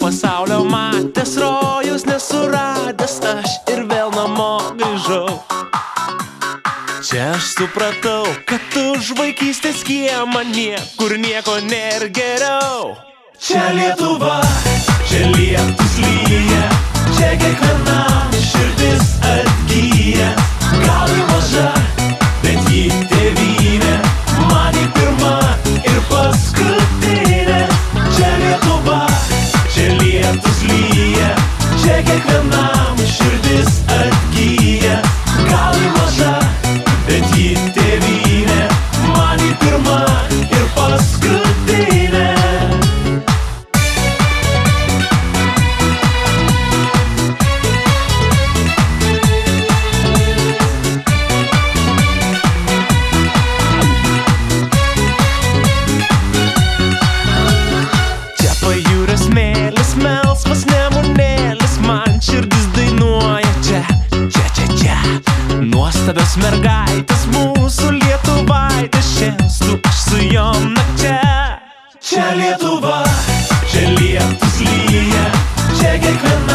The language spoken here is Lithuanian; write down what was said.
pasaulio matęs, rojus nesuradęs, aš ir vėl namo grįžau. Čia aš supratau, kad už vaikystės kiemą niekur nieko nėra geriau. Čia Lietuva, čia lietus lyja, čia kiekvienam širdis atgyja. Gal ir maža, bet ji tėvynė, man ji pirma ir paskutinė. Čia Lietuva, čia lietus lyja, čia kiekvienam širdis atgyja. Gal ir maža, bet ji tėvynė, man ji pirma ir paskutinė. Smėlis, melsvas nemunėlis, man širdis dainuoja čia, čia, čia, čia. Nuostabios mergaitės, mūsų lietuvaitės, šėlstu aš su jom nakčia. Čia Lietuva, čia lietus lyja, čia kiekviena